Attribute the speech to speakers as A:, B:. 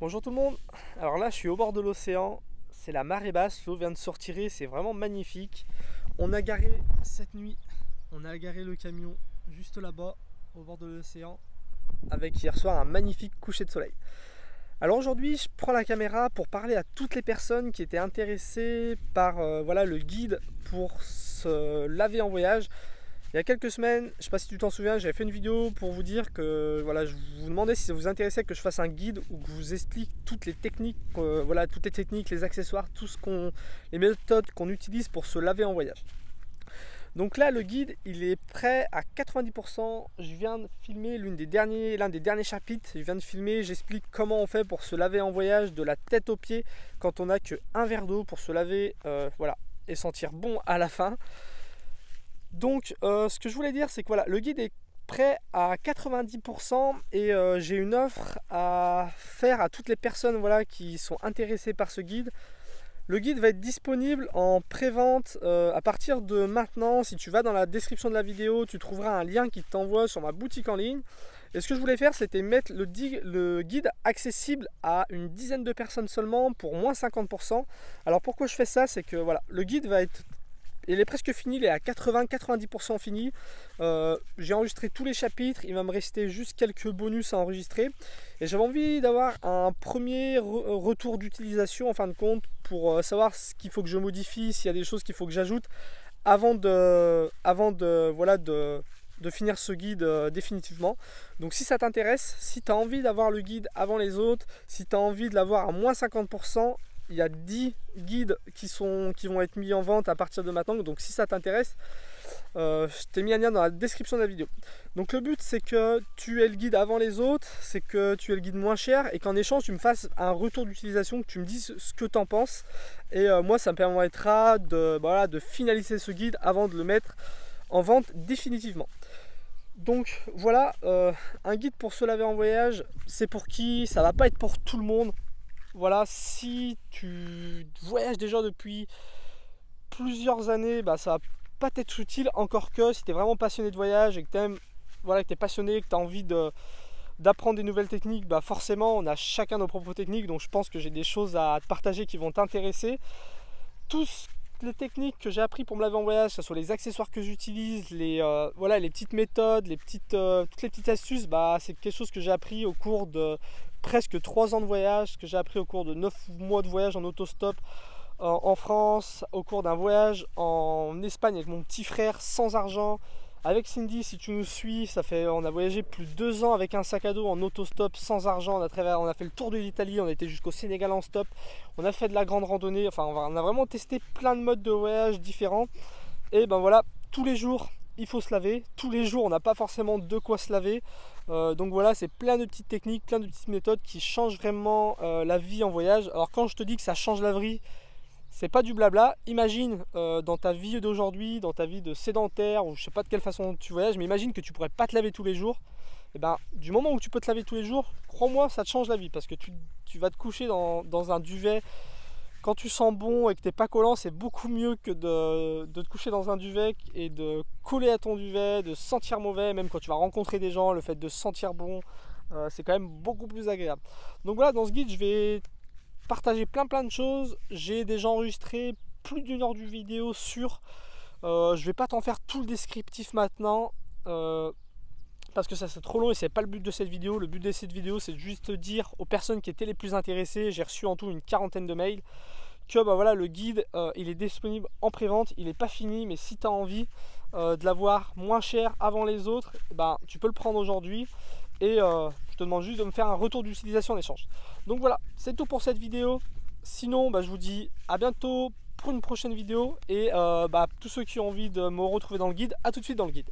A: Bonjour tout le monde. Alors là je suis au bord de l'océan, c'est la marée basse, l'eau vient de se retirer, c'est vraiment magnifique. On a garé cette nuit, on a garé le camion juste là-bas au bord de l'océan avec hier soir un magnifique coucher de soleil. Alors aujourd'hui je prends la caméra pour parler à toutes les personnes qui étaient intéressées par voilà, le guide pour se laver en voyage. Il y a quelques semaines, je ne sais pas si tu t'en souviens, j'avais fait une vidéo pour vous dire que voilà, je vous demandais si ça vous intéressait que je fasse un guide où je vous explique toutes les techniques, voilà, toutes les techniques, les accessoires, les méthodes qu'on utilise pour se laver en voyage. Donc là, le guide, il est prêt à 90%. Je viens de filmer l'un des derniers chapitres. Je viens de filmer, j'explique comment on fait pour se laver en voyage de la tête aux pieds quand on n'a qu'un verre d'eau pour se laver, voilà, et sentir bon à la fin. Donc ce que je voulais dire c'est que voilà, le guide est prêt à 90% et j'ai une offre à faire à toutes les personnes voilà, qui sont intéressées par ce guide. Le guide va être disponible en pré-vente à partir de maintenant. Si tu vas dans la description de la vidéo, tu trouveras un lien qui t'envoie sur ma boutique en ligne. Et ce que je voulais faire, c'était mettre le guide accessible à une dizaine de personnes seulement pour moins 50%. Alors pourquoi je fais ça? C'est que voilà, le guide va être... Il est presque fini, il est à 80-90% fini. J'ai enregistré tous les chapitres, il va me rester juste quelques bonus à enregistrer. Et j'avais envie d'avoir un premier retour d'utilisation en fin de compte pour savoir ce qu'il faut que je modifie, s'il y a des choses qu'il faut que j'ajoute avant de finir ce guide définitivement. Donc si ça t'intéresse, si tu as envie d'avoir le guide avant les autres, si tu as envie de l'avoir à moins 50%, il y a 10 guides qui vont être mis en vente à partir de maintenant. Donc si ça t'intéresse, je t'ai mis un lien dans la description de la vidéo. Donc le but c'est que tu aies le guide avant les autres, c'est que tu aies le guide moins cher et qu'en échange tu me fasses un retour d'utilisation, que tu me dises ce que tu en penses. Et moi ça me permettra de finaliser ce guide avant de le mettre en vente définitivement. Donc voilà, un guide pour se laver en voyage, c'est pour qui? Ça va pas être pour tout le monde. Voilà, si tu voyages déjà depuis plusieurs années, ça va pas t'être utile, encore que si tu es vraiment passionné de voyage et que tu aimes, voilà, que tu es passionné, que tu as envie d'apprendre des nouvelles techniques, forcément on a chacun nos propres techniques, donc je pense que j'ai des choses à te partager qui vont t'intéresser. Toutes les techniques que j'ai appris pour me laver en voyage, que ce soit les accessoires que j'utilise, voilà, les petites méthodes, toutes les petites astuces, c'est quelque chose que j'ai appris au cours de presque 3 ans de voyage, que j'ai appris au cours de 9 mois de voyage en autostop en France, au cours d'un voyage en Espagne avec mon petit frère sans argent. Avec Cindy, si tu nous suis, on a voyagé plus de 2 ans avec un sac à dos en autostop sans argent. On a fait le tour de l'Italie, on était jusqu'au Sénégal en stop. On a fait de la grande randonnée, enfin on a vraiment testé plein de modes de voyage différents. Et voilà, tous les jours il faut se laver, tous les jours on n'a pas forcément de quoi se laver. Donc voilà, c'est plein de petites techniques, plein de petites méthodes qui changent vraiment la vie en voyage. Alors quand je te dis que ça change la vie, c'est pas du blabla. Imagine dans ta vie d'aujourd'hui, dans ta vie de sédentaire, ou je sais pas de quelle façon tu voyages, mais imagine que tu pourrais pas te laver tous les jours. Et du moment où tu peux te laver tous les jours, crois-moi, ça te change la vie, parce que tu vas te coucher dans un duvet. Quand tu sens bon et que t'es pas collant, c'est beaucoup mieux que de te coucher dans un duvet et de coller à ton duvet, de sentir mauvais. Même quand tu vas rencontrer des gens, le fait de sentir bon, c'est quand même beaucoup plus agréable. Donc voilà, dans ce guide, je vais partager plein de choses. J'ai déjà enregistré plus d'1 heure de vidéo sur. Je vais pas t'en faire tout le descriptif maintenant. Parce que ça c'est trop long et c'est pas le but de cette vidéo. Le but de cette vidéo c'est juste dire aux personnes qui étaient les plus intéressées, j'ai reçu en tout une 40aine de mails, que voilà, le guide il est disponible en pré-vente, il n'est pas fini, mais si tu as envie de l'avoir moins cher avant les autres, tu peux le prendre aujourd'hui et je te demande juste de me faire un retour d'utilisation en échange. Donc voilà, c'est tout pour cette vidéo. Sinon je vous dis à bientôt pour une prochaine vidéo et tous ceux qui ont envie de me retrouver dans le guide, à tout de suite dans le guide.